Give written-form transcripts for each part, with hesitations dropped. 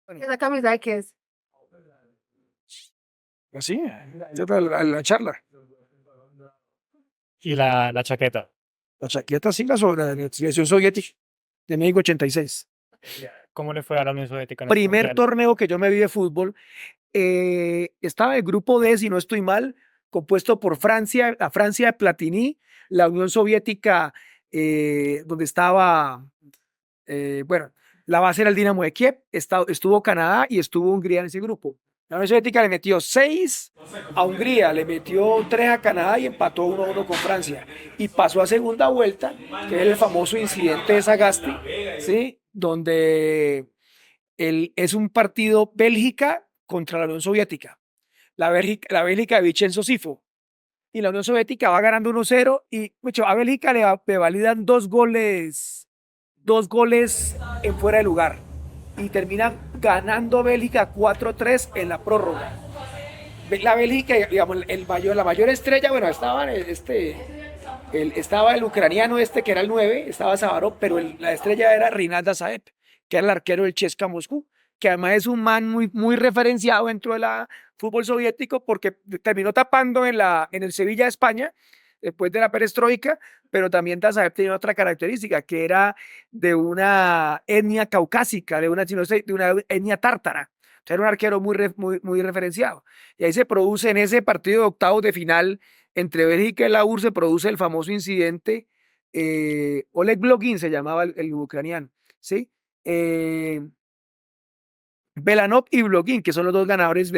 ¿Esa camisa de qué es? Así, la charla. Y la chaqueta. La chaqueta sí, la selección soviética de México 86. ¿Cómo le fue a la Unión Soviética en este Primer mundial? torneo que yo me vi de fútbol. Estaba el grupo D, si no estoy mal, compuesto por Francia, la Francia de Platini, la Unión Soviética, donde estaba, bueno, la base era el Dinamo de Kiev, estuvo Canadá y estuvo Hungría en ese grupo. La Unión Soviética le metió 6 a Hungría, le metió 3 a Canadá y empató 1-1 con Francia. Y pasó a segunda vuelta, que es el famoso incidente de Sagasti, ¿sí? Donde es un partido Bélgica contra la Unión Soviética. La Bélgica de Vincenzo Sifo. Y la Unión Soviética va ganando 1-0 y a Bélgica le validan dos goles en fuera de lugar. Y termina ganando Bélgica 4-3 en la prórroga. La Bélgica, digamos, la mayor estrella, bueno, estaba el ucraniano que era el 9, estaba Zavarov, pero la estrella era Rinaldo Zaev, que era el arquero del CSKA Moscú, que además es un man muy referenciado dentro del fútbol soviético porque terminó tapando en el Sevilla de España después de la perestroika, pero también Zaev tenía otra característica, que era de una etnia caucásica, de una etnia tártara. Era un arquero muy referenciado. Y ahí se produce en ese partido de octavos de final entre Bélgica y la URSS, se produce el famoso incidente. Oleg Blogin se llamaba el ucraniano, ¿sí? Belanov y Blogin, que son los dos ganadores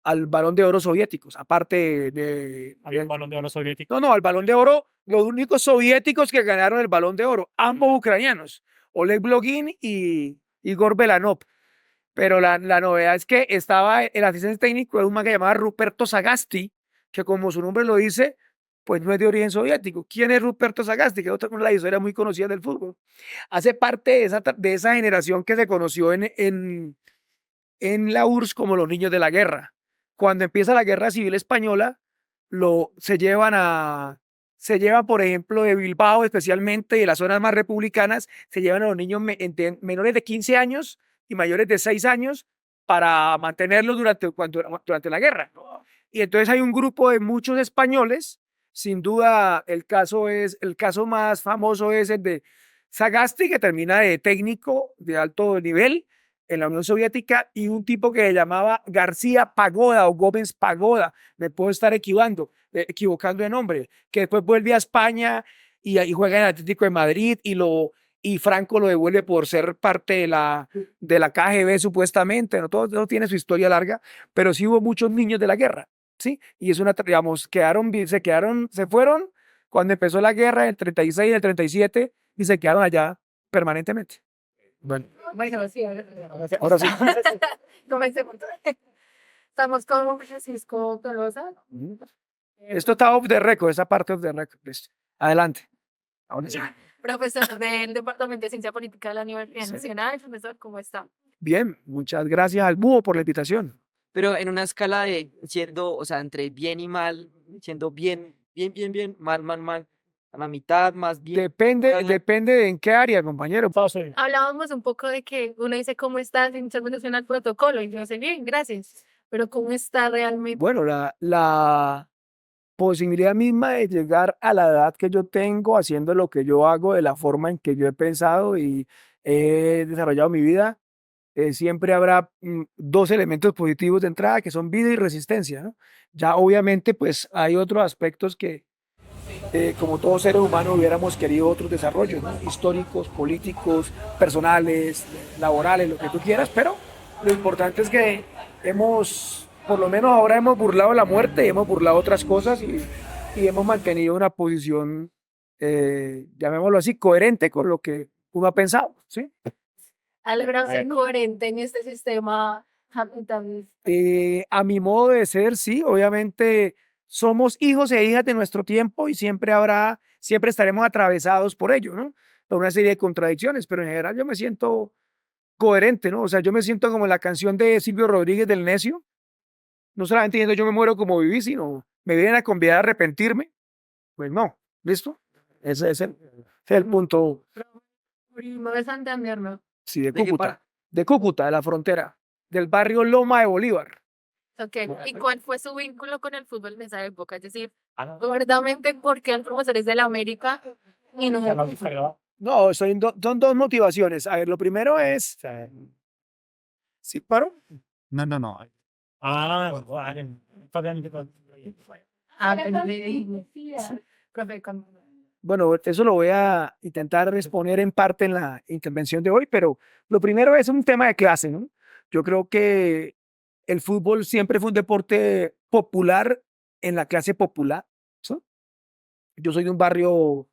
al Balón de Oro soviéticos, aparte Había un balón de oro soviético. No, al Balón de Oro, los únicos soviéticos que ganaron el Balón de Oro, ambos ucranianos, Oleg Blogin y Igor Belanov. Pero la novedad es que estaba el asistente técnico de un man que llamaba Ruperto Sagasti, que como su nombre lo dice, pues no es de origen soviético. ¿Quién es Ruperto Sagasti? Que es otra la historia muy conocida del fútbol. Hace parte de esa generación que se conoció en la URSS como los niños de la guerra. Cuando empieza la guerra civil española, se llevan, por ejemplo, de Bilbao, especialmente de las zonas más republicanas, se llevan a los niños menores de 15 años y mayores de 6 años para mantenerlos durante la guerra. Y entonces hay un grupo de muchos españoles, sin duda el caso más famoso es el de Sagasti, que termina de técnico de alto nivel en la Unión Soviética, y un tipo que se llamaba García Pagoda o Gómez Pagoda, me puedo estar equivocando de nombre, que después vuelve a España y ahí juega en el Atlético de Madrid y Franco lo devuelve por ser parte de la KGB supuestamente, ¿no? Todo tiene su historia larga, pero sí hubo muchos niños de la guerra, ¿sí? Y es digamos, se fueron cuando empezó la guerra en el 36 y el 37 y se quedaron allá permanentemente. Bueno. Bueno, sí, Ahora sí. comencemos. Estamos con Francisco Tolosa. Esto está off the record, esa parte off the record. Listo. Adelante. Ahora sí. Profesor del Departamento de Ciencia Política de la Universidad Sí. Nacional. Profesor, ¿cómo está? Bien, muchas gracias al búho por la invitación. Pero en una escala de siendo, o sea, entre bien y mal, siendo bien, mal, a la mitad, más bien. Depende de en qué área, compañero. Hablábamos un poco de que uno dice cómo está sin ser relación al protocolo y yo sé bien, gracias. Pero ¿cómo está realmente? Bueno, la posibilidad misma de llegar a la edad que yo tengo haciendo lo que yo hago de la forma en que yo he pensado y he desarrollado mi vida, siempre habrá dos elementos positivos de entrada que son vida y resistencia, ¿no? Ya obviamente pues hay otros aspectos que como todos seres humanos hubiéramos querido otros desarrollos, ¿no? Históricos, políticos, personales, laborales, lo que tú quieras, pero lo importante es que por lo menos ahora hemos burlado la muerte, hemos burlado otras cosas y hemos mantenido una posición, llamémoslo así, coherente con lo que uno ha pensado, ¿sí? Ha logrado ser coherente en este sistema capitalista. A mi modo de ser, sí, obviamente somos hijos e hijas de nuestro tiempo y siempre estaremos atravesados por ello, ¿no? Por una serie de contradicciones, pero en general yo me siento coherente, ¿no? O sea, yo me siento como en la canción de Silvio Rodríguez del Necio, no solamente diciendo yo me muero como viví, sino me vienen a convidar a arrepentirme, pues no, ¿listo? Ese es el punto, Primo de Santander, ¿no? sí, de ¿De qué Cúcuta. de Cúcuta, de la frontera, del barrio Loma de Bolívar. Ok, ¿y cuál fue su vínculo con el fútbol en esa época? Es decir, Ah, verdaderamente, ¿por qué el profesor es de la América y no ya del no fútbol? salió. No, son dos motivaciones. A ver, lo primero es, O sea, ¿sí paro? No, no, no. vale. Fabián, Ah, profe, Bueno, eso lo voy a intentar responder en parte en la intervención de hoy, pero lo primero es un tema de clase, ¿no? Yo creo que el fútbol siempre fue un deporte popular en la clase popular, ¿sí? Yo soy de un barrio,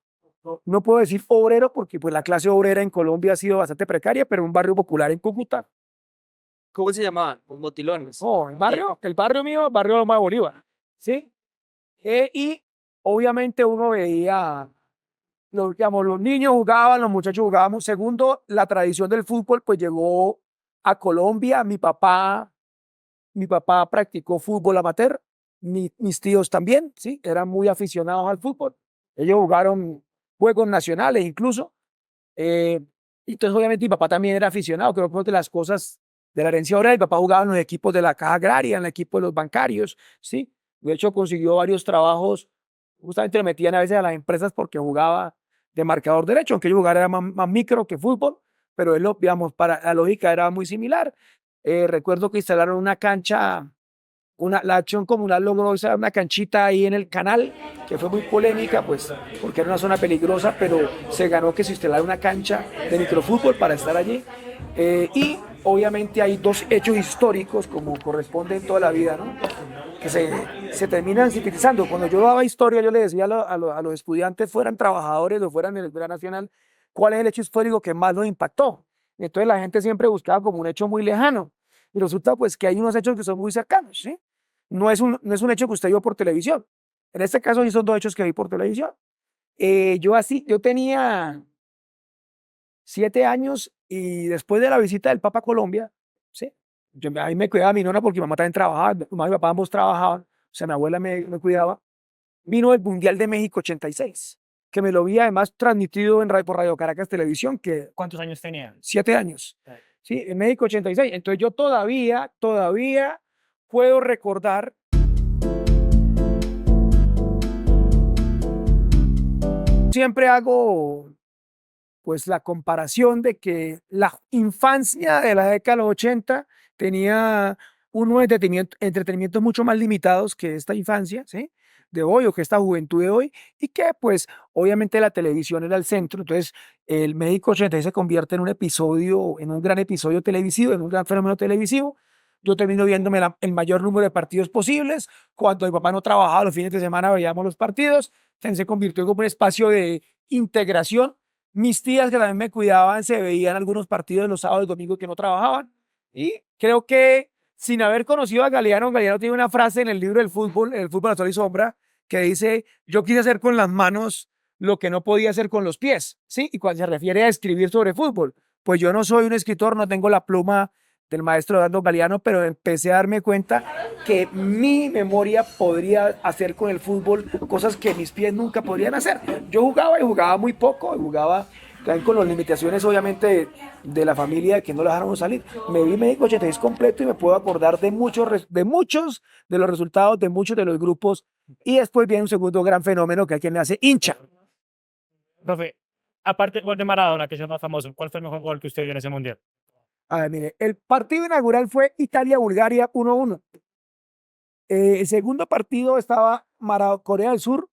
no puedo decir obrero, porque pues la clase obrera en Colombia ha sido bastante precaria, pero un barrio popular en Cúcuta. ¿Cómo se llamaban? Los motilones. Oh, el barrio mío, el barrio Loma de Bolívar, ¿sí? Y obviamente uno veía, digamos, los niños jugaban, los muchachos jugábamos. Segundo, la tradición del fútbol pues llegó a Colombia. Mi papá practicó fútbol amateur, mis tíos también, ¿sí? Eran muy aficionados al fútbol. Ellos jugaron juegos nacionales incluso. Eh, entonces, obviamente, mi papá también era aficionado. Creo que fue de las cosas de la herencia oral. Mi papá jugaba en los equipos de la Caja Agraria, en el equipo de los bancarios, ¿sí? De hecho, consiguió varios trabajos. Justamente le metían a veces a las empresas porque jugaba de marcador derecho, aunque yo jugara era más micro que fútbol, pero él, digamos, para la lógica era muy similar. Recuerdo que instalaron una cancha, la acción comunal logró una canchita ahí en el canal, que fue muy polémica, pues, porque era una zona peligrosa, pero se ganó que se instalara una cancha de microfútbol para estar allí. Y obviamente hay dos hechos históricos, como corresponde en toda la vida, ¿no? Que se terminan sintetizando. Cuando yo daba historia, yo le decía a los estudiantes, fueran trabajadores o fueran en la Escuela Nacional, cuál es el hecho histórico que más los impactó. Entonces la gente siempre buscaba como un hecho muy lejano. Y resulta pues que hay unos hechos que son muy cercanos, ¿sí? No es un hecho que usted vio por televisión. En este caso sí son dos hechos que vi por televisión. Yo tenía 7 años y después de la visita del Papa a Colombia, ¿sí? A mí me cuidaba mi nona porque mi mamá también trabajaba, mi mamá y mi papá ambos trabajaban, o sea, mi abuela me cuidaba. Vino el Mundial de México 86, que me lo vi además transmitido por Radio Caracas Televisión, que ¿cuántos años tenía? 7 años. Sí, en México 86. Entonces yo todavía puedo recordar. Siempre hago pues la comparación de que la infancia de la década de los 80 tenía unos entretenimientos mucho más limitados que esta infancia, ¿sí? De hoy o que esta juventud de hoy, y que pues obviamente la televisión era el centro. Entonces el México 86 se convierte en un episodio, en un gran episodio televisivo, en un gran fenómeno televisivo. Yo termino viéndome el mayor número de partidos posibles. Cuando mi papá no trabajaba los fines de semana veíamos los partidos. Entonces se convirtió como un espacio de integración. Mis tías que también me cuidaban se veían algunos partidos los sábados y domingos que no trabajaban. Y creo que sin haber conocido a Galeano, Galeano tiene una frase en el libro del fútbol, El fútbol a sol y sombra, que dice, yo quise hacer con las manos lo que no podía hacer con los pies, ¿sí? Y cuando se refiere a escribir sobre fútbol, pues yo no soy un escritor, no tengo la pluma del maestro Eduardo Galeano, pero empecé a darme cuenta que mi memoria podría hacer con el fútbol cosas que mis pies nunca podrían hacer. Yo jugaba y jugaba muy poco, y jugaba también con las limitaciones obviamente de la familia que no la dejaron salir. Me vi México 86 completo y me puedo acordar de muchos de los resultados de muchos de los grupos, y después viene un segundo gran fenómeno que hay quien le hace hincha. Profe, aparte del gol de Maradona, que es el más famoso, ¿cuál fue el mejor gol que usted vio en ese mundial? A ver, mire, el partido inaugural fue Italia-Bulgaria 1-1. El segundo partido estaba Corea del Sur,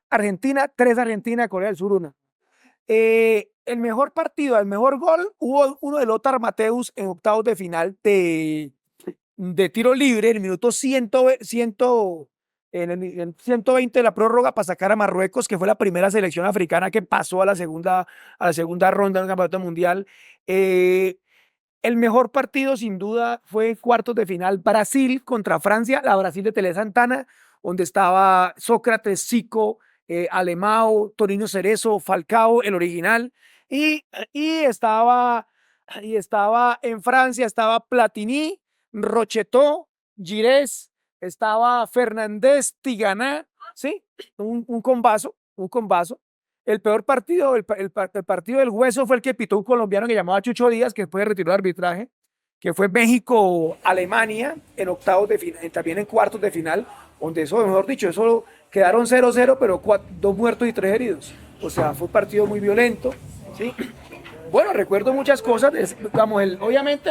Argentina, 3 Argentina, Corea del Sur 1. El mejor partido, el mejor gol, hubo uno de Lothar Matthäus en octavos de final de tiro libre en el minuto 120 de la prórroga para sacar a Marruecos, que fue la primera selección africana que pasó a la segunda ronda del campeonato mundial. El mejor partido, sin duda, fue cuartos de final Brasil contra Francia, la Brasil de Tele Santana, donde estaba Sócrates, Zico, Alemão, Toninho Cerezo, Falcao, el original, y estaba en Francia, estaba Platini, Rocheteau, Girés, estaba Fernández, Tigana, ¿sí? Un combazo. El peor partido, el partido del hueso fue el que pitó un colombiano que llamaba Chucho Díaz, que después retiró el arbitraje, que fue México-Alemania en octavos de final, también en cuartos de final, donde eso, mejor dicho, eso quedaron 0-0, pero 2 muertos y 3 heridos. O sea, fue un partido muy violento, ¿sí? Bueno, recuerdo muchas cosas, digamos, obviamente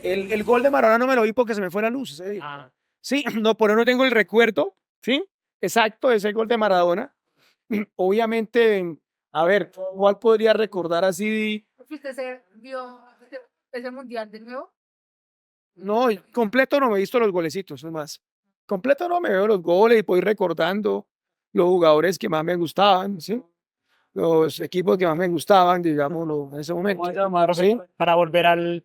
el gol de Maradona no me lo vi porque se me fue la luz ese día. Ah, Sí, no, por eso no tengo el recuerdo, ¿sí? Exacto, ese gol de Maradona. Obviamente, a ver, ¿cuál podría recordar así? ¿Usted se vio ese mundial de nuevo? No, completo no me he visto los golecitos, es más. Completo no me veo los goles y voy recordando los jugadores que más me gustaban, ¿sí? Los equipos que más me gustaban, digámoslo, en ese momento. ¿Sí? para volver al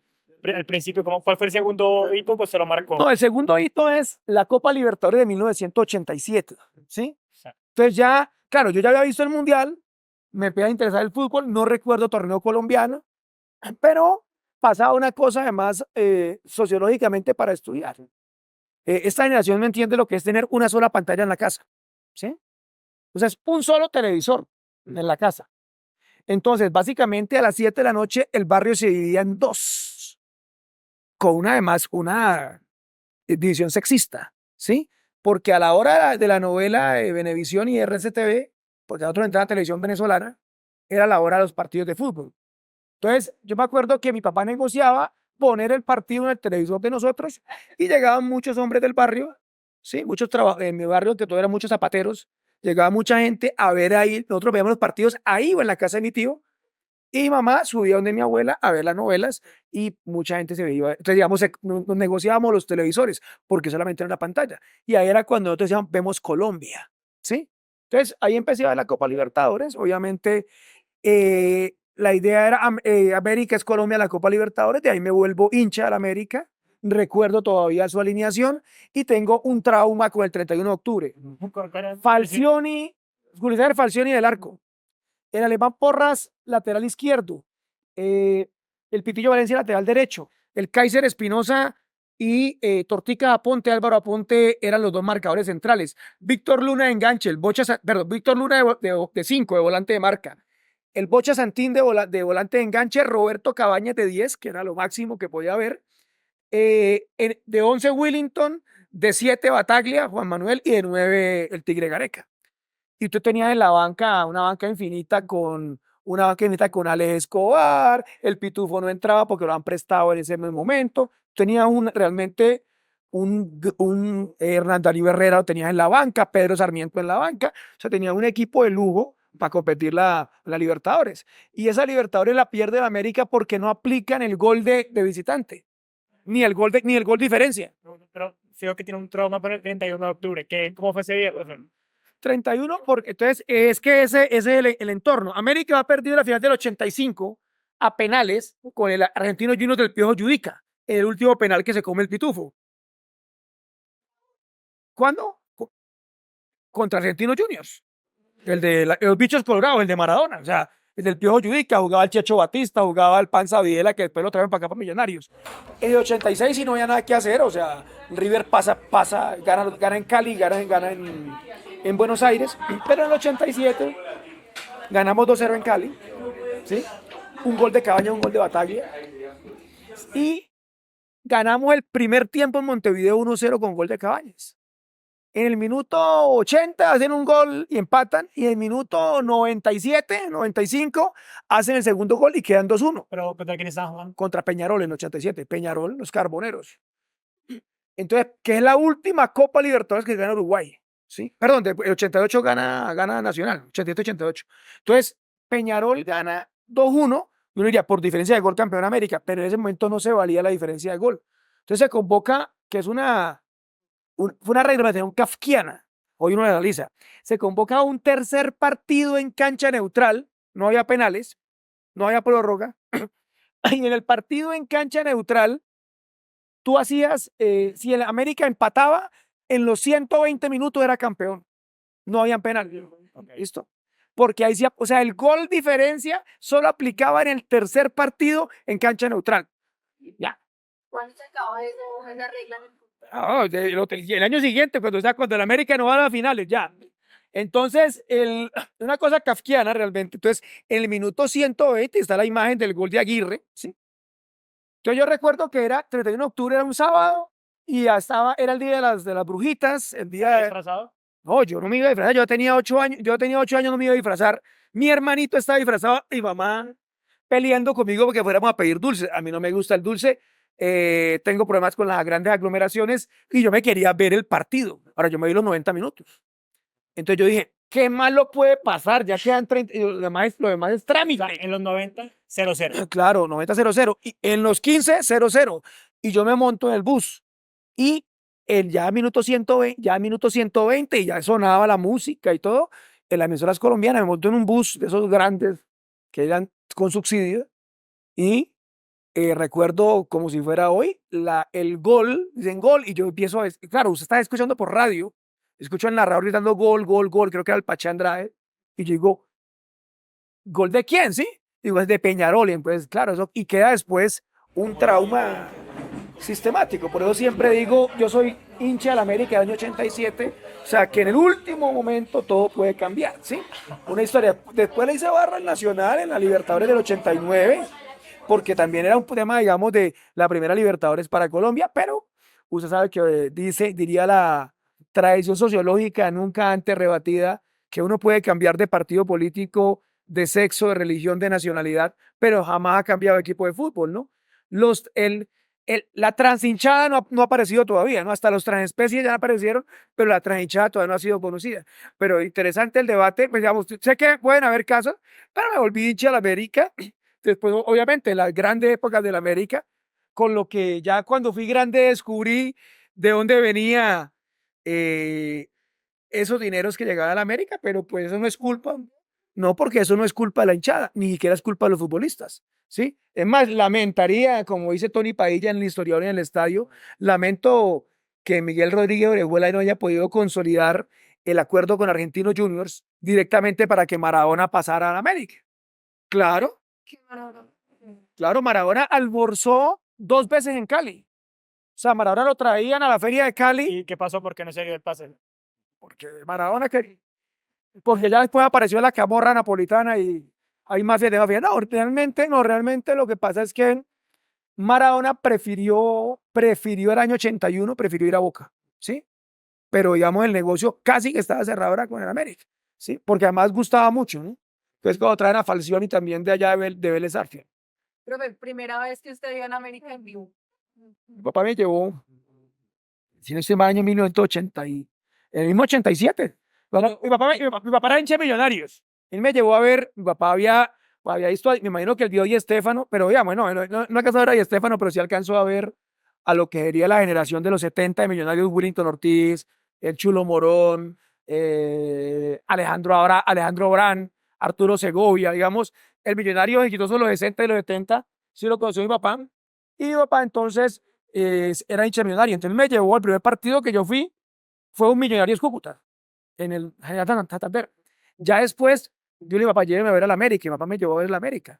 principio, ¿cuál fue el segundo hito? Pues se lo marcó. No, el segundo hito es la Copa Libertadores de 1987, ¿sí? Entonces ya, claro, yo ya había visto el Mundial, me empezó a interesar el fútbol, no recuerdo torneo colombiano, pero pasaba una cosa además sociológicamente para estudiar. Esta generación no entiende lo que es tener una sola pantalla en la casa, ¿sí? O sea, es un solo televisor en la casa. Entonces, básicamente a las 7 de la noche el barrio se dividía en dos, con además una división sexista, ¿sí? Porque a la hora de la novela de Venevisión y RCTV, porque nosotros entraba a televisión venezolana, era la hora de los partidos de fútbol. Entonces, yo me acuerdo que mi papá negociaba poner el partido en el televisor de nosotros y llegaban muchos hombres del barrio, ¿sí? Muchos en mi barrio, que todo eran muchos zapateros, llegaba mucha gente a ver ahí, nosotros veíamos los partidos ahí o en la casa de mi tío, y mi mamá subía donde mi abuela a ver las novelas y mucha gente se veía. Entonces, digamos, nos negociábamos los televisores porque solamente era una pantalla. Y ahí era cuando nosotros decíamos, vemos Colombia, ¿sí? Entonces, ahí empecé a ver la Copa Libertadores. Obviamente, la idea era América es Colombia, la Copa Libertadores. De ahí me vuelvo hincha de la América. Recuerdo todavía su alineación y tengo un trauma con el 31 de octubre. Falcioni, Julio Falcioni del arco. El alemán Porras, lateral izquierdo. El Pitillo Valencia, lateral derecho. El Kaiser Espinosa y Tortica Aponte, Álvaro Aponte eran los dos marcadores centrales. Víctor Luna de enganche, Víctor Luna de 5, de volante de marca. El Bocha Santín de volante de enganche, Roberto Cabañas de 10, que era lo máximo que podía haber. De 11 Willington, de 7 Bataglia, Juan Manuel, y de 9 el Tigre Gareca. Y tú tenías en la banca una banca infinita con Alex Escobar, el Pitufo no entraba porque lo han prestado en ese momento, tenía realmente un Hernán Darío Herrera lo tenías en la banca, Pedro Sarmiento en la banca, o sea, tenía un equipo de lujo para competir la Libertadores. Y esa Libertadores la pierde la América porque no aplican el gol de visitante, ni el gol diferencia. Pero creo que tiene un trauma por el 31 de octubre. ¿Cómo fue ese día? 31, porque entonces es que ese es el entorno. América va a perder la final del 85 a penales con el Argentino Juniors del Piojo Judica, el último penal que se come el Pitufo. ¿Cuándo? Contra Argentinos Juniors, el de los bichos colorados, el de Maradona, o sea, el del Piojo Judica, jugaba el Checho Batista, jugaba el Panza Videla, que después lo traen para acá para Millonarios. En el 86 sí no había nada que hacer, o sea, River gana en Cali, gana en Buenos Aires, pero en el 87 ganamos 2-0 en Cali, ¿sí? Un gol de Cabaña, un gol de Bataglia, y ganamos el primer tiempo en Montevideo 1-0 con gol de Cabañas. En el minuto 80 hacen un gol y empatan, y en el minuto 97, 95 hacen el segundo gol y quedan 2-1. ¿Pero contra quién estaban jugando? Contra Peñarol en el 87, Peñarol, los Carboneros. Entonces, que es la última Copa Libertadores que gana Uruguay, ¿sí? Perdón, el 88 gana Nacional, 87-88. Entonces, Peñarol gana 2-1, y uno diría, por diferencia de gol campeón de América, pero en ese momento no se valía la diferencia de gol. Entonces se convoca, que es fue una reglamentación kafkiana, hoy uno la analiza, se convoca un tercer partido en cancha neutral, no había penales, no había prórroga, y en el partido en cancha neutral, tú hacías, si el América empataba, en los 120 minutos era campeón, no habían penal, okay. ¿Listo? Porque ahí sí, o sea, el gol diferencia solo aplicaba en el tercer partido en cancha neutral. Ya. ¿Cuándo se acabó esa regla? El año siguiente, cuando el América no va a las finales, ya. Entonces, una cosa kafkiana realmente. Entonces, en el minuto 120 está la imagen del gol de Aguirre, ¿sí? Entonces, yo recuerdo que era 31 de octubre, era un sábado, y ya estaba, era el día de las brujitas, el día de... ¿Disfrazado? No, yo no me iba a disfrazar, yo tenía 8 años, no me iba a disfrazar. Mi hermanito estaba disfrazado y mamá peleando conmigo porque fuéramos a pedir dulce. A mí no me gusta el dulce, tengo problemas con las grandes aglomeraciones y yo me quería ver el partido. Ahora yo me vi los 90 minutos. Entonces yo dije, ¿qué malo puede pasar? Ya quedan 30, y lo demás es O trámite. sea, en los 90, 0-0. Claro, 90-0-0. Y en los 15, 0-0. Y yo me monto en el bus. Y ya minuto 120, y ya sonaba la música y todo, en las emisoras colombianas, me monto en un bus de esos grandes que eran con subsidio. Y recuerdo como si fuera hoy, el gol, dicen gol, y yo empiezo claro, usted está escuchando por radio, escucho al narrador gritando gol, gol, gol, creo que era el Pachá Andrade, y yo digo, ¿gol de quién? ¿Sí? Digo, es de Peñarol, y pues claro, eso, y queda después un trauma sistemático. Por eso siempre digo, yo soy hincha del América del año 87, o sea que en el último momento todo puede cambiar, ¿sí? Una historia. Después le hice barra al Nacional en la Libertadores del 89, porque también era un tema, digamos, de la primera Libertadores para Colombia, pero usted sabe que diría la tradición sociológica nunca antes rebatida, que uno puede cambiar de partido político, de sexo, de religión, de nacionalidad, pero jamás ha cambiado de equipo de fútbol, ¿no? La transhinchada no ha aparecido todavía, ¿no? Hasta los transespecies ya aparecieron, pero la transhinchada todavía no ha sido conocida. Pero interesante el debate, pues digamos, sé que pueden haber casos, pero me volví hincha de la América. Después, obviamente, las grandes épocas de la América, con lo que ya cuando fui grande descubrí de dónde venía eh, esos dineros que llegaban a la América, pero pues eso no es culpa, no, porque eso no es culpa de la hinchada, ni siquiera es culpa de los futbolistas, ¿sí? Es más, lamentaría, como dice Tony Padilla en el historiador en el estadio, lamento que Miguel Rodríguez Orejuela no haya podido consolidar el acuerdo con Argentinos Juniors directamente para que Maradona pasara a la América. Claro, Qué maravilla. claro, Maradona almorzó 2 veces en Cali. O sea, Maradona lo traían a la feria de Cali ¿Y qué pasó? ¿Por qué no se dio el pase? porque Maradona porque ya después apareció la camorra napolitana y hay mafias de mafia. No, realmente lo que pasa es que Maradona prefirió el año 81, prefirió ir a Boca, ¿sí? Pero digamos el negocio casi que estaba cerrado ahora con el América, ¿sí? Porque además gustaba mucho, ¿no? Entonces cuando traen a Falcioni también de allá de Vélez Arfield. Profe, primera vez que usted vio en América en vivo. Mi papá me llevó, si no estoy mal, año 1980 el mismo 87. Bueno, mi papá era hincha de Millonarios. Él me llevó a ver, mi papá había visto, me imagino que el vio Di Stéfano, pero ya, bueno, no alcanzó a ver a Di Stéfano, pero sí alcanzó a ver a lo que sería la generación de los 70 de Millonarios, Willington Ortiz, el Chulo Morón, Alejandro Brand, Arturo Segovia, digamos, el Millonario exitoso de los 60 y los 70, sí lo conoció mi papá. Y mi papá entonces era hincha de Millonario. Entonces me llevó al primer partido que yo fui, fue un Millonarios Cúcuta, en el General Santander. Ya después, yo le dije, papá, lléveme a ver al América, y mi papá me llevó a ver el América.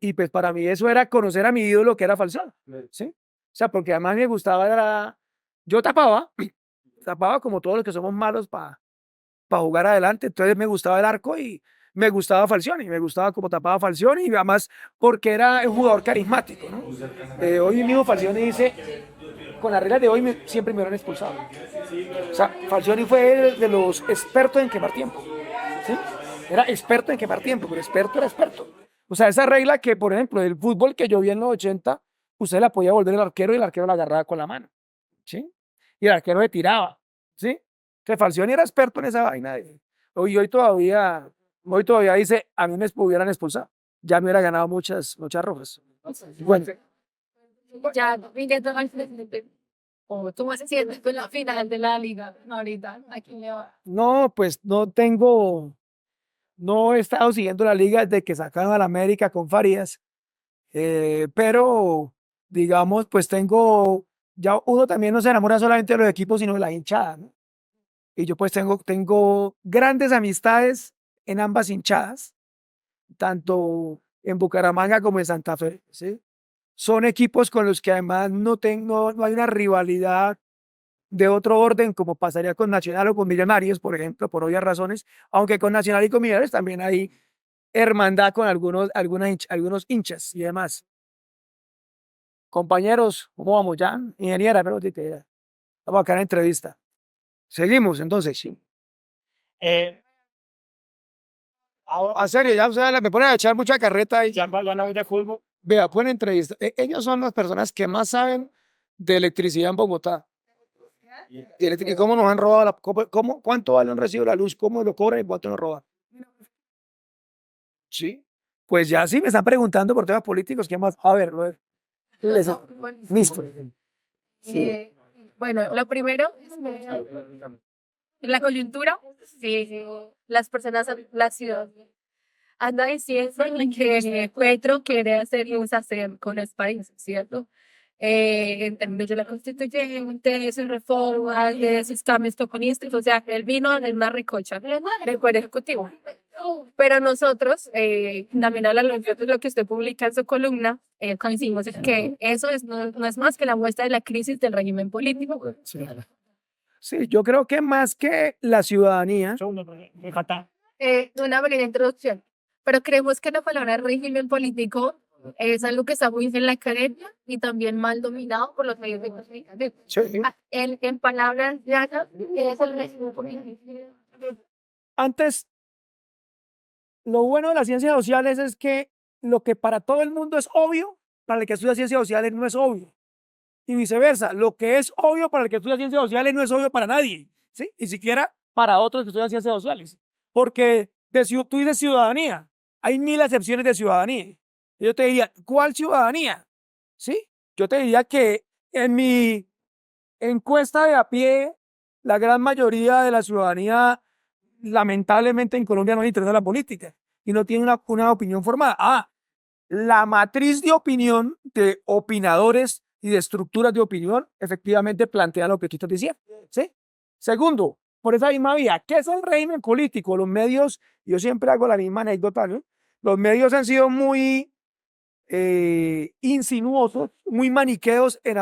Y pues para mí eso era conocer a mi ídolo que era Falcao, ¿sí? O sea, porque además me gustaba, yo tapaba como todos los que somos malos para jugar adelante, entonces me gustaba el arco y me gustaba Falcioni, me gustaba como tapaba Falcioni y además porque era un jugador carismático, ¿no? Hoy mismo Falcioni dice, con las reglas de hoy siempre me hubieran expulsado. O sea, Falcioni fue de los expertos en quemar tiempo, ¿sí? Era experto en quemar tiempo, pero experto era experto. O sea, esa regla que, por ejemplo, del fútbol que yo vi en los 80, usted la podía volver el arquero y el arquero la agarraba con la mano, ¿sí? Y el arquero le tiraba, ¿sí? Que Falcioni era experto en esa vaina. Hoy todavía dice, a mí me hubieran expulsado. Ya me hubiera ganado muchas rojas. Bueno, Ya viniendo al frente. ¿Cómo se siente con la final de la liga? No, ahorita, aquí le va. no, pues no he estado siguiendo la liga desde que sacaron a la América con Farías, pero digamos, pues ya uno también no se enamora solamente de los equipos, sino de la hinchada, ¿no? Y yo pues tengo grandes amistades en ambas hinchadas, tanto en Bucaramanga como en Santa Fe, ¿sí? Son equipos con los que además no hay una rivalidad de otro orden, como pasaría con Nacional o con Millonarios, por ejemplo, por obvias razones, aunque con Nacional y con Millonarios también hay hermandad con algunos hinchas y demás. Compañeros, ¿cómo vamos ya? Ingeniera, pero vamos acá en la entrevista. Seguimos, entonces. Sí. Ahora, En serio, ya o sea, me ponen a echar mucha carreta y ya van a ver de fútbol. vea, buena entrevista. Ellos son las personas que más saben de electricidad en Bogotá. Y cómo nos han robado cuánto vale un recibo de la luz, cómo lo cobran y cuánto nos roban. Sí. Pues ya sí me están preguntando por temas políticos, ¿qué más? A ver, listo. Eh, bueno, lo primero es la coyuntura. Las personas, la ciudad, anda diciendo que Petro quiere hacer y hacer con el país, ¿cierto? En términos de la constituyente, de sus reformas, de sus cambios toconistas, o sea, él vino en una recocha del Poder Ejecutivo. Pero nosotros, también a la luz de lo que usted publica en su columna, coincidimos en que eso no es más que la muestra de la crisis del régimen político. Sí, yo creo que más que la ciudadanía, Segundo, me falta. Una breve introducción, pero creemos que la palabra régimen político es algo que está muy en la academia y también mal dominado por los medios de comunicación. sí, En palabras llanas, es el régimen político. antes, lo bueno de las ciencias sociales es que lo que para todo el mundo es obvio, para el que estudia ciencias sociales no es obvio. Y viceversa, lo que es obvio para el que estudia ciencias sociales no es obvio para nadie, ¿sí? Ni siquiera para otros que estudian ciencias sociales. Porque tú dices ciudadanía, hay 1000 acepciones de ciudadanía. Y yo te diría, ¿cuál ciudadanía? ¿Sí? Yo te diría que en mi encuesta de a pie, la gran mayoría de la ciudadanía, lamentablemente en Colombia no le interesa la política y no tiene una opinión formada. La matriz de opinión de opinadores y de estructuras de opinión efectivamente plantea lo que tú estás diciendo. ¿Sí? Segundo, por esa misma vía, ¿qué es el régimen político? Los medios, yo siempre hago la misma anécdota, ¿no? Los medios han sido muy insinuosos, muy maniqueos en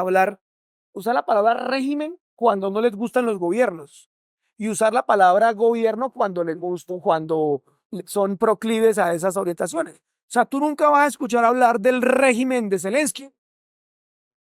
usar la palabra régimen cuando no les gustan los gobiernos y usar la palabra gobierno cuando les gusta, cuando son proclives a esas orientaciones. O sea, tú nunca vas a escuchar hablar del régimen de Zelensky,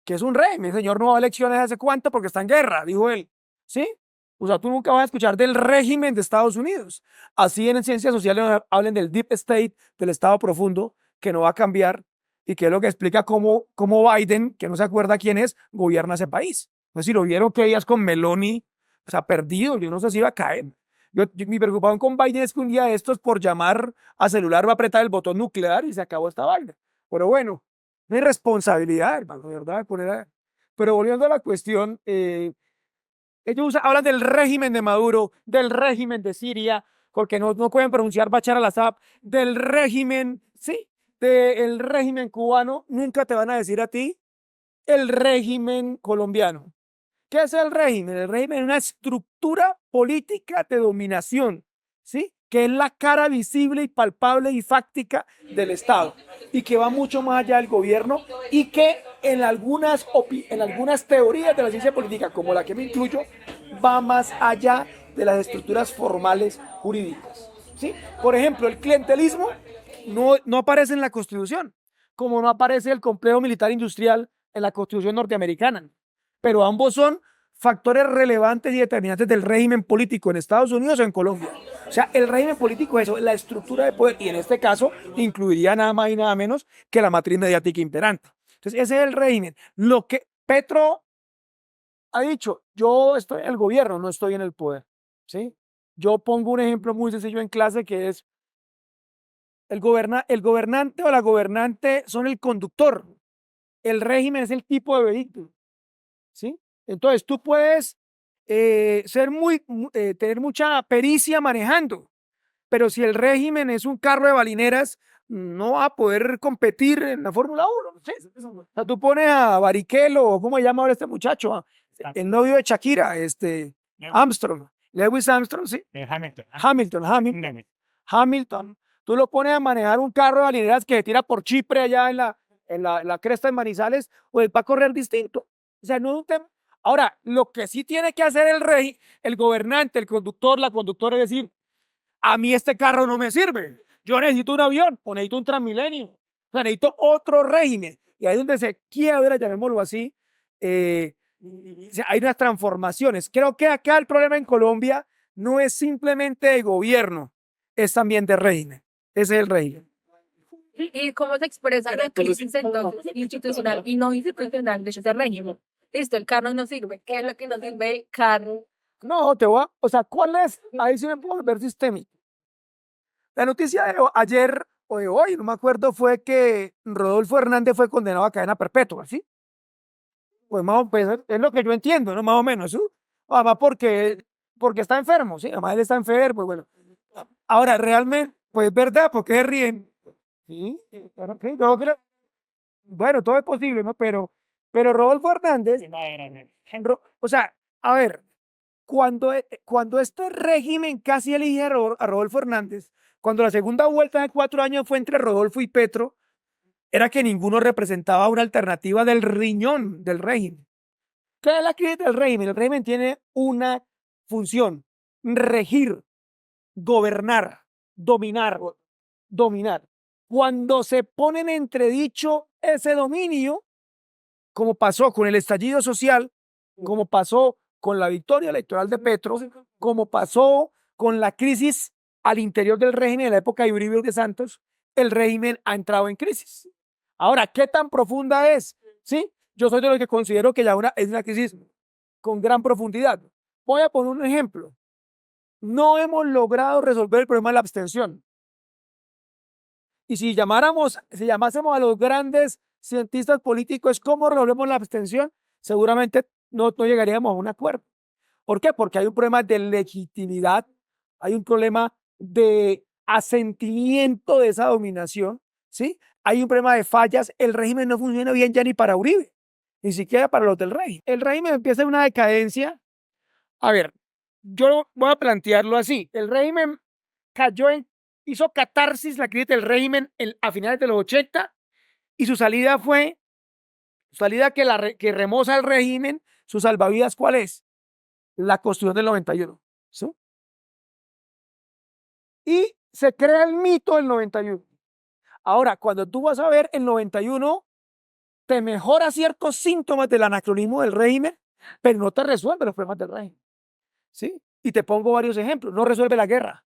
que es un régimen. El señor no va a elecciones hace cuánto porque está en guerra, dijo él. ¿Sí? O sea, tú nunca vas a escuchar del régimen de Estados Unidos. Así en ciencias sociales hablen del deep state, del estado profundo, que no va a cambiar y que es lo que explica cómo Biden, que no se acuerda quién es, gobierna ese país. No sé si lo vieron que días con Meloni, o sea, perdido, yo no sé si iba a caer. Mi preocupación con Biden es que un día de estos, por llamar a celular, va a apretar el botón nuclear y se acabó esta vaina. Pero bueno, no hay responsabilidad, hermano, de verdad. Pero volviendo a la cuestión, ellos hablan del régimen de Maduro, del régimen de Siria, porque no pueden pronunciar Bashar al-Assad, del régimen, sí, del régimen cubano. Nunca te van a decir a ti el régimen colombiano. ¿Qué es el régimen? El régimen es una estructura política de dominación, ¿sí? Que es la cara visible y palpable y fáctica del Estado y que va mucho más allá del gobierno y que en algunas teorías de la ciencia política, como la que me incluyo, va más allá de las estructuras formales jurídicas, ¿sí? Por ejemplo, el clientelismo no aparece en la Constitución, como no aparece el complejo militar industrial en la Constitución norteamericana, pero ambos son factores relevantes y determinantes del régimen político en Estados Unidos o en Colombia. O sea, el régimen político es eso, la estructura de poder, y en este caso incluiría nada más y nada menos que la matriz mediática imperante. Entonces, ese es el régimen. Lo que Petro ha dicho, yo estoy en el gobierno, no estoy en el poder, ¿sí? Yo pongo un ejemplo muy sencillo en clase que es el gobernante o la gobernante son el conductor, el régimen es el tipo de vehículo, ¿sí? Entonces tú puedes tener mucha pericia manejando, pero si el régimen es un carro de balineras, no va a poder competir en la Fórmula 1. ¿Sí? O sea, tú pones a Barrichello, ¿cómo se llama ahora este muchacho? El novio de Shakira, Armstrong, Lewis Armstrong, sí. Hamilton. Tú lo pones a manejar un carro de balineras que se tira por Chipre allá en la cresta de Manizales, pues va a correr distinto. O sea, no es un tema. Ahora, lo que sí tiene que hacer el gobernante, el conductor, la conductora, es decir, a mí este carro no me sirve. Yo necesito un avión o necesito un Transmilenio. O sea, necesito otro régimen. Y ahí es donde se quiebra, llamémoslo así, hay unas transformaciones. Creo que acá el problema en Colombia no es simplemente de gobierno, es también de régimen. Ese es el régimen. ¿Y cómo se expresa la crisis entonces institucional y no institucional de ese régimen? Listo, el carro no sirve. ¿Qué es lo que no sirve el carro? No, o sea, ¿cuál es? Ahí sí me puedo volver sistémico. La noticia de ayer o de hoy, no me acuerdo, fue que Rodolfo Hernández fue condenado a cadena perpetua, ¿sí? Pues más pues, es lo que yo entiendo, ¿no? Más o menos, ¿sí? Además porque está enfermo, ¿sí? Además él está enfermo, pues bueno. Ahora, realmente, pues es verdad, porque se ríen. Sí, claro que yo creo, bueno, todo es posible, ¿no? Pero Rodolfo Hernández, o sea, a ver, cuando este régimen casi elige a Rodolfo Hernández, cuando la segunda vuelta de 4 años fue entre Rodolfo y Petro, era que ninguno representaba una alternativa del riñón del régimen. ¿Qué es la crisis del régimen? El régimen tiene una función: regir, gobernar, dominar. Cuando se pone en entredicho ese dominio, como pasó con el estallido social, como pasó con la victoria electoral de Petro, como pasó con la crisis al interior del régimen en la época de Uribe y de Santos, el régimen ha entrado en crisis. Ahora, ¿qué tan profunda es? ¿Sí? Yo soy de los que considero que ya es una crisis con gran profundidad. Voy a poner un ejemplo. No hemos logrado resolver el problema de la abstención. Y si llamásemos a los grandes cientistas políticos cómo resolvemos la abstención, seguramente no llegaríamos a un acuerdo. ¿Por qué? Porque hay un problema de legitimidad, hay un problema de asentimiento de esa dominación, ¿sí? Hay un problema de fallas, el régimen no funciona bien ya ni para Uribe, ni siquiera para los del régimen. El régimen empieza en una decadencia. A ver, yo voy a plantearlo así. El régimen hizo catarsis la crisis del régimen a finales de los 80 y su salida que remoza el régimen, su salvavidas, ¿cuál es? La Constitución del 91. ¿Sí? Y se crea el mito del 91. Ahora, cuando tú vas a ver el 91, te mejora ciertos síntomas del anacronismo del régimen, pero no te resuelve los problemas del régimen. ¿Sí? Y te pongo varios ejemplos. No resuelve la guerra.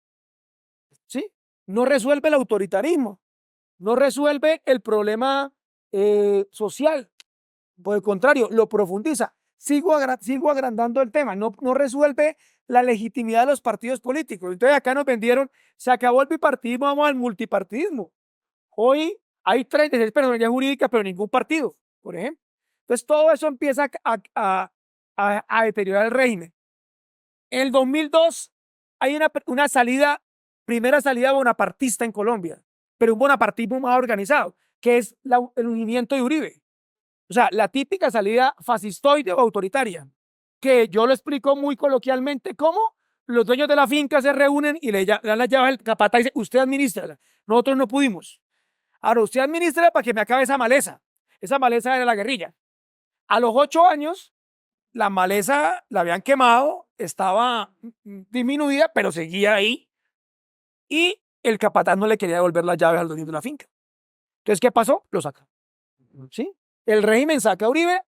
¿Sí? No resuelve el autoritarismo. No resuelve el problema social. Por el contrario, lo profundiza. Sigo agrandando el tema. No resuelve la legitimidad de los partidos políticos. Entonces acá nos vendieron, se acabó el bipartidismo, vamos al multipartidismo. Hoy hay 36 personalidades jurídicas, pero ningún partido, por ejemplo. Entonces todo eso empieza a deteriorar el régimen. En el 2002 hay una primera salida bonapartista en Colombia, pero un bonapartismo más organizado, que es el unimiento de Uribe. O sea, la típica salida fascistoide o autoritaria, que yo lo explico muy coloquialmente como los dueños de la finca se reúnen y le dan las llaves al capataz y dice: usted administra, nosotros no pudimos. Ahora usted administra para que me acabe esa maleza. Esa maleza era la guerrilla. A los 8 años, la maleza la habían quemado, estaba disminuida, pero seguía ahí. Y el capataz no le quería devolver las llaves al dueño de la finca. Entonces, ¿qué pasó? Lo saca. ¿Sí? El régimen saca a Uribe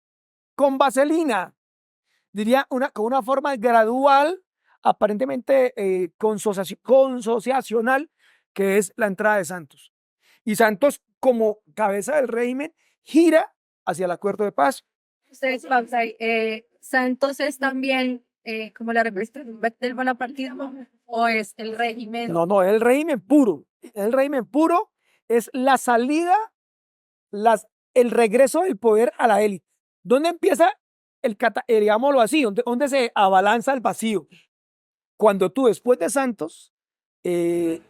con vaselina, diría con una forma gradual, aparentemente consociacional, que es la entrada de Santos. Y Santos, como cabeza del régimen, gira hacia el acuerdo de paz. Ustedes, vamos ahí, Santos es también como la representación del bonapartismo o es el régimen. No, es el régimen puro. El régimen puro es la salida, el regreso del poder a la élite. ¿Dónde empieza digámoslo así, donde se abalanza el vacío? Cuando tú, después de Santos,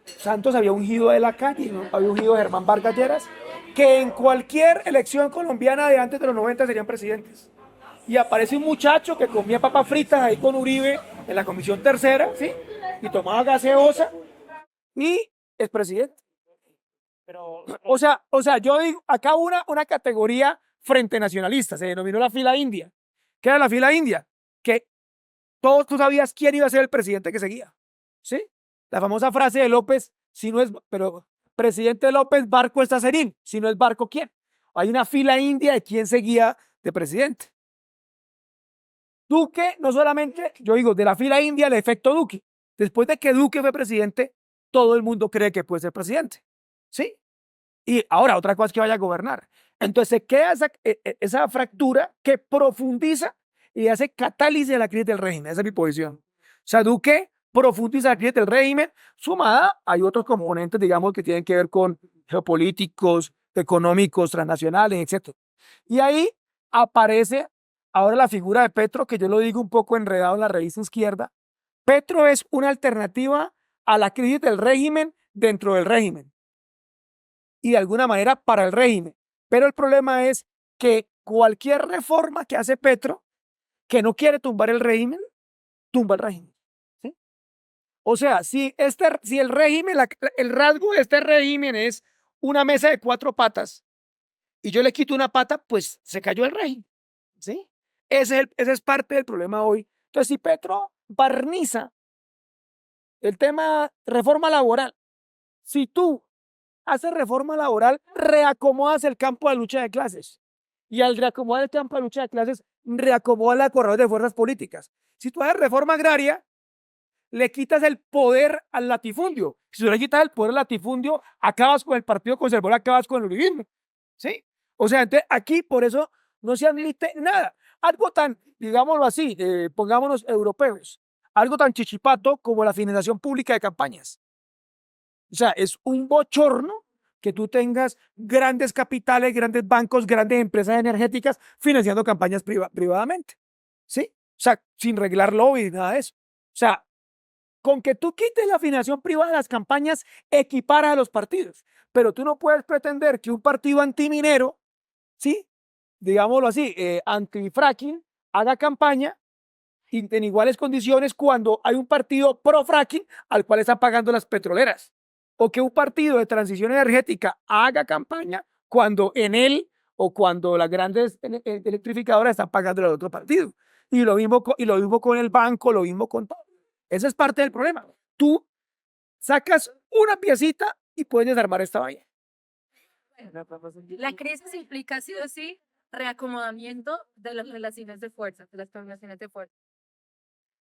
Santos había ungido a de la Calle, ¿no? Había ungido a Germán Vargas Lleras, que en cualquier elección colombiana de antes de los 90 serían presidentes. Y aparece un muchacho que comía papas fritas ahí con Uribe en la comisión tercera, ¿sí? Y tomaba gaseosa y es presidente. Pero, o sea, yo digo, acá una categoría frente nacionalista, se denominó la fila india, ¿Qué era la fila india? Que todos tú sabías quién iba a ser el presidente que seguía, ¿sí? La famosa frase de López, si no es, pero presidente López, Barco está Serín, si no es Barco, ¿quién? Hay una fila india de quién seguía de presidente. Duque, no solamente, yo digo, de la fila india, el efecto Duque. Después de que Duque fue presidente, todo el mundo cree que puede ser presidente, ¿sí? Y ahora, otra cosa es que vaya a gobernar. Entonces se queda esa fractura que profundiza y hace catálisis de la crisis del régimen. Esa es mi posición. O sea, Duque profundiza la crisis del régimen, sumada, hay otros componentes, digamos, que tienen que ver con geopolíticos, económicos, transnacionales, etc. Y ahí aparece ahora la figura de Petro, que yo lo digo un poco enredado en la revista izquierda. Petro es una alternativa a la crisis del régimen dentro del régimen y de alguna manera para el régimen. Pero el problema es que cualquier reforma que hace Petro, que no quiere tumbar el régimen, tumba el régimen. ¿Sí? O sea, si el régimen, el rasgo de este régimen es una mesa de 4 patas y yo le quito una pata, pues se cayó el régimen. ¿Sí? Ese es parte del problema hoy. Entonces, si Petro barniza el tema reforma laboral, si tú haces reforma laboral, reacomodas el campo de lucha de clases. Y al reacomodar el campo de lucha de clases, reacomodas la corredor de fuerzas políticas. Si tú haces reforma agraria, le quitas el poder al latifundio. Si tú le quitas el poder al latifundio, acabas con el Partido Conservador, acabas con el uribismo. ¿Sí? O sea, entonces aquí por eso no se admite nada. Algo tan, digámoslo así, pongámonos europeos, algo tan chichipato como la financiación pública de campañas. O sea, es un bochorno que tú tengas grandes capitales, grandes bancos, grandes empresas energéticas financiando campañas privadamente. ¿Sí? O sea, sin reglar lobby, nada de eso. O sea, con que tú quites la financiación privada de las campañas, equiparas a los partidos. Pero tú no puedes pretender que un partido antiminero, ¿sí? Digámoslo así, anti-fracking, haga campaña en iguales condiciones cuando hay un partido pro-fracking al cual están pagando las petroleras. O que un partido de transición energética haga campaña cuando en él o cuando las grandes electrificadoras están pagando al otro partido. Y lo mismo con el banco, lo mismo con todo. Esa es parte del problema. Tú sacas una piecita y puedes desarmar esta vaina. La crisis implica sí o sí reacomodamiento de las relaciones de fuerza, de las relaciones de fuerza.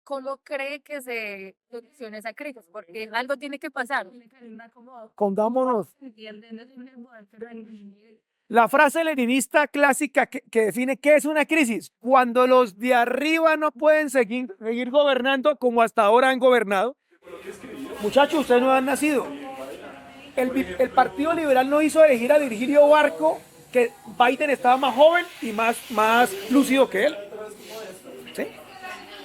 ¿Cómo cree que se soluciona esa crisis? Porque algo tiene que pasar. Pongámonos. La frase leninista clásica que define qué es una crisis, cuando los de arriba no pueden seguir gobernando como hasta ahora han gobernado. Muchachos, ustedes no han nacido. El Partido Liberal no hizo elegir a Virgilio Barco, que Biden estaba más joven y más lúcido que él. ¿Sí?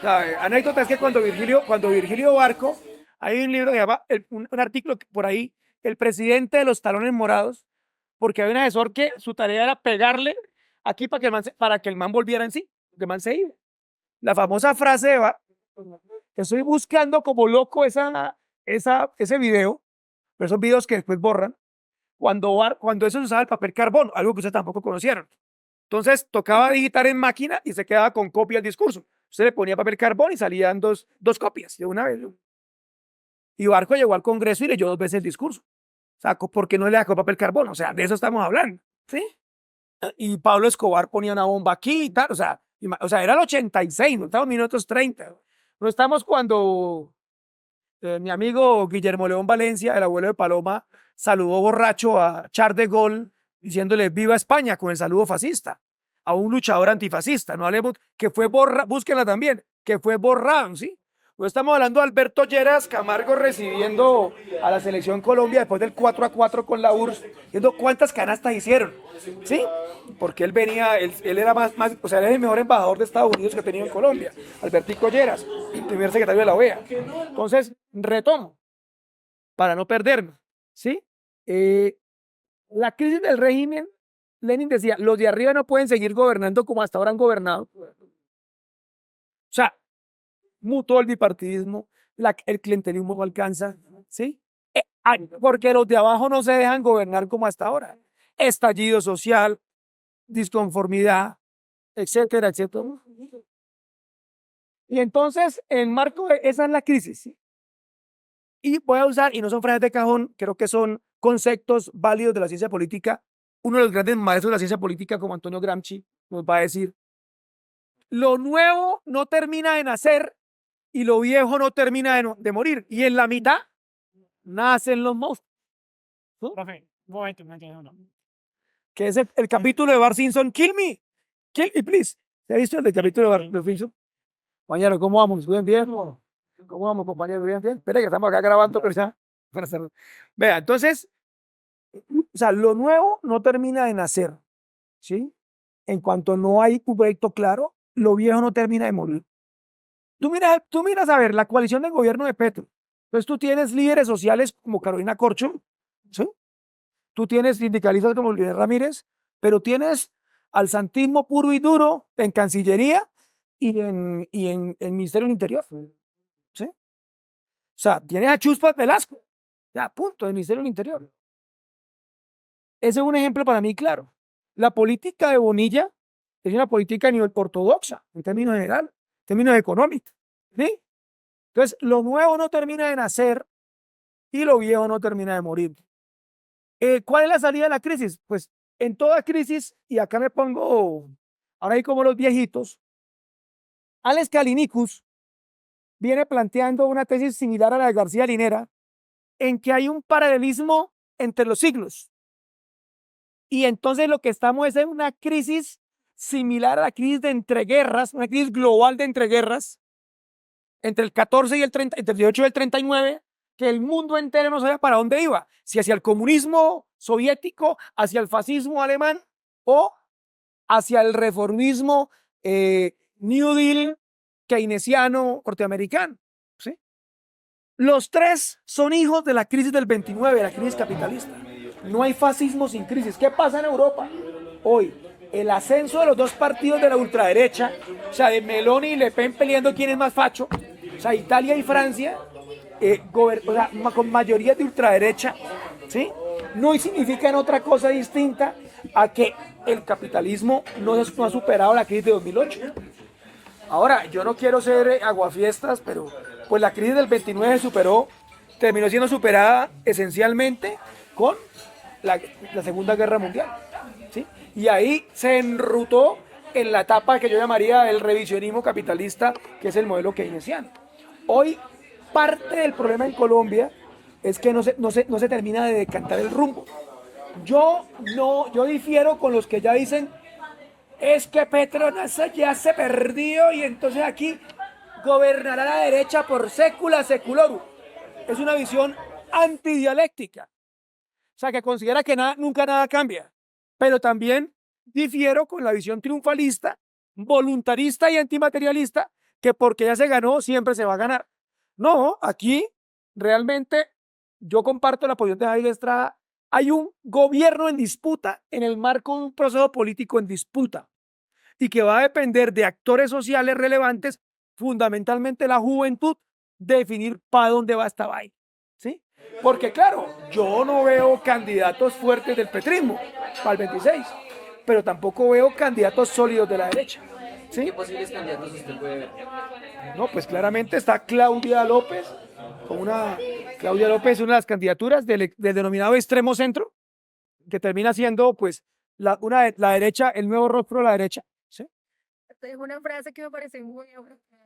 La anécdota es que cuando Virgilio Barco, hay un libro que llama, un artículo por ahí, el presidente de los talones morados, porque hay un asesor que su tarea era pegarle aquí para que el man volviera en sí, que el man se iba. La famosa frase de estoy buscando como loco ese video, pero esos videos que después borran, cuando eso se usaba el papel carbón, algo que ustedes tampoco conocieron. Entonces tocaba digitar en máquina y se quedaba con copia del discurso. Usted le ponía papel carbón y salían dos copias de una vez. Y Barco llegó al Congreso y leyó 2 veces el discurso. O sea, ¿por qué no le sacó papel carbón? O sea, de eso estamos hablando. ¿Sí? Y Pablo Escobar ponía una bomba aquí y tal. O sea era el 86, no estamos en 1930. No estamos cuando mi amigo Guillermo León Valencia, el abuelo de Paloma, saludó borracho a Charles de Gaulle diciéndole viva España con el saludo fascista a un luchador antifascista. No hablemos que fue borrado, búsquenla también, que fue borrado, ¿sí? No estamos hablando de Alberto Lleras Camargo recibiendo a la selección Colombia después del 4-4 con la URSS, viendo cuántas canastas hicieron, ¿sí? Porque él venía, él era o sea, él es el mejor embajador de Estados Unidos que ha tenido en Colombia, Albertico Lleras, primer secretario de la OEA. Entonces, retomo, para no perderme, ¿sí? La crisis del régimen, Lenin decía, los de arriba no pueden seguir gobernando como hasta ahora han gobernado. O sea, mutó el bipartidismo, el clientelismo no alcanza, ¿sí? Porque los de abajo no se dejan gobernar como hasta ahora. Estallido social, disconformidad, etcétera, etcétera. Y entonces, en marco de esa es la crisis. ¿Sí? Y voy a usar, y no son frases de cajón, creo que son conceptos válidos de la ciencia política. Uno de los grandes maestros de la ciencia política, como Antonio Gramsci, nos va a decir, lo nuevo no termina de nacer y lo viejo no termina de morir. Y en la mitad nacen los monstruos. Profe, un momento, no entiendo, no. Que es el capítulo de Bart Simpson, Kill me, please. ¿Se ha visto el capítulo de Bart Simpson? Compañero, ¿cómo vamos? ¿Bien, bien? ¿Cómo vamos, compañero? ¿Bien, bien? Espera que estamos acá grabando, pero ya. Vea, entonces, o sea, lo nuevo no termina de nacer, ¿sí? En cuanto no hay un proyecto claro, lo viejo no termina de morir. Tú miras a ver la coalición de gobierno de Petro. Entonces tú tienes líderes sociales como Carolina Corcho, ¿sí? Tú tienes sindicalistas como Luis Ramírez, pero tienes al santismo puro y duro en Cancillería y en el Ministerio del Interior. ¿Sí? O sea, tienes a Chuspa Velasco, ya, punto, del Ministerio del Interior. Ese es un ejemplo para mí claro. La política de Bonilla es una política a nivel ortodoxa, en términos general, en términos económicos. ¿Sí? Entonces, lo nuevo no termina de nacer y lo viejo no termina de morir. ¿Cuál es la salida de la crisis? Pues en toda crisis, y acá me pongo, ahora hay como los viejitos, Alex Callinicus viene planteando una tesis similar a la de García Linera, en que hay un paralelismo entre los siglos. Y entonces lo que estamos es en una crisis similar a la crisis de entreguerras, una crisis global de entreguerras, entre el 14 y el 30, entre el 18 y el 39, que el mundo entero no sabía para dónde iba, si hacia el comunismo soviético, hacia el fascismo alemán o hacia el reformismo New Deal keynesiano norteamericano. ¿Sí? Los tres son hijos de la crisis del 29, la crisis capitalista. No hay fascismo sin crisis. ¿Qué pasa en Europa hoy? El ascenso de los dos partidos de la ultraderecha, o sea, de Meloni y Le Pen peleando quién es más facho, o sea, Italia y Francia, o sea, con mayoría de ultraderecha, ¿sí? No significan otra cosa distinta a que el capitalismo no ha superado la crisis de 2008. Ahora, yo no quiero ser aguafiestas, pero pues la crisis del 29 terminó siendo superada esencialmente con la Segunda Guerra Mundial, ¿sí? Y ahí se enrutó en la etapa que yo llamaría el revisionismo capitalista, que es el modelo keynesiano. Hoy, parte del problema en Colombia es que no se termina de decantar el rumbo. Yo difiero con los que ya dicen es que Petro ya se perdió y entonces aquí gobernará la derecha por sécula seculorum. Es una visión antidialéctica. O sea, que considera que nunca nada cambia. Pero también difiero con la visión triunfalista, voluntarista y antimaterialista, que porque ya se ganó, siempre se va a ganar. No, aquí realmente yo comparto la posición de Javier Estrada. Hay un gobierno en disputa en el marco de un proceso político en disputa y que va a depender de actores sociales relevantes, fundamentalmente la juventud, definir para dónde va esta vaina. ¿Sí? Porque claro, yo no veo candidatos fuertes del petrismo para el 26, pero tampoco veo candidatos sólidos de la derecha. ¿Sí? ¿Qué posibles candidatos usted puede ver? No, pues claramente está Claudia López, Claudia López es una de las candidaturas del denominado extremo centro, que termina siendo pues la derecha, el nuevo rostro de la derecha. ¿Sí? Es una frase que me parece muy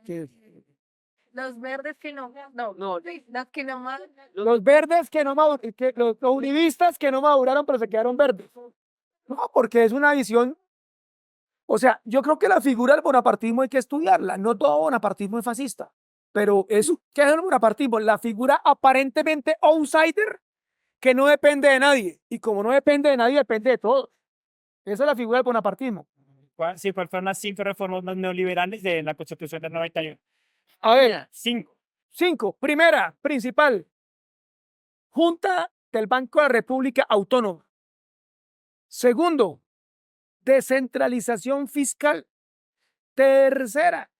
Que los verdes que no, los que no más. los verdes que no maduraron, los uribistas que no maduraron pero se quedaron verdes. No, porque es una visión, o sea, yo creo que la figura del bonapartismo hay que estudiarla, no todo bonapartismo es fascista, pero ¿qué es el bonapartismo? La figura aparentemente outsider que no depende de nadie, y como no depende de nadie, depende de todos. Esa es la figura del bonapartismo. Sí, ¿cuáles fueron las 5 reformas neoliberales de la Constitución del 91? A ver, 5. 5. Primera, principal, Junta del Banco de la República Autónoma. Segundo, descentralización fiscal. Tercera,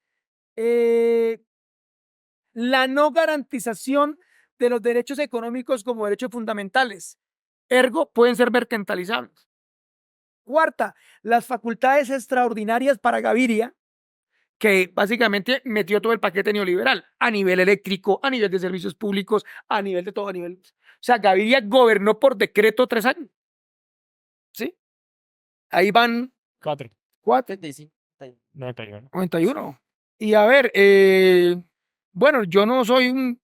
la no garantización de los derechos económicos como derechos fundamentales. Ergo, pueden ser mercantilizables. Cuarta, las facultades extraordinarias para Gaviria, que básicamente metió todo el paquete neoliberal a nivel eléctrico, a nivel de servicios públicos, a nivel de todo, a nivel. O sea, Gaviria gobernó por decreto 3 años. ¿Sí? Ahí van 4. 35. 91. 91. Y a ver, bueno, yo no soy un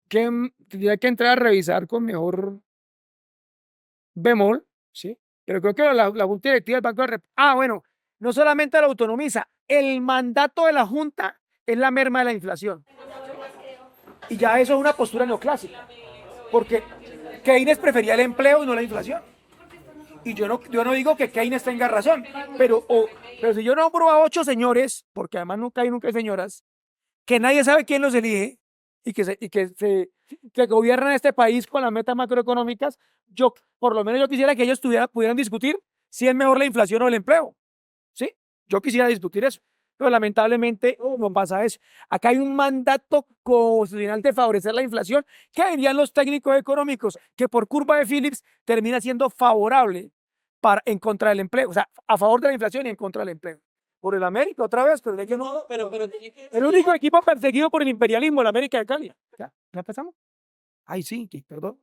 que tendría que entrar a revisar con mejor bemol, ¿sí? Pero creo que la Junta Directiva del Banco de bueno, no solamente lo autonomiza, el mandato de la Junta es la merma de la inflación. Y ya eso es una postura neoclásica, porque Keynes prefería el empleo y no la inflación. Y yo no digo que Keynes tenga razón, pero si yo nombro a 8 señores, porque además nunca hay señoras, que nadie sabe quién los elige y que gobiernan este país con las metas macroeconómicas, por lo menos yo quisiera que ellos pudieran discutir si es mejor la inflación o el empleo. ¿Sí? Yo quisiera discutir eso. Pero lamentablemente no pasa eso. Acá hay un mandato constitucional de favorecer la inflación. ¿Qué dirían los técnicos económicos? Que por curva de Phillips termina siendo favorable en contra del empleo. O sea, a favor de la inflación y en contra del empleo. Por el América, otra vez, pero de que no. El único equipo perseguido por el imperialismo, el América de Cali. ¿Ya empezamos? Ay, sí, perdón.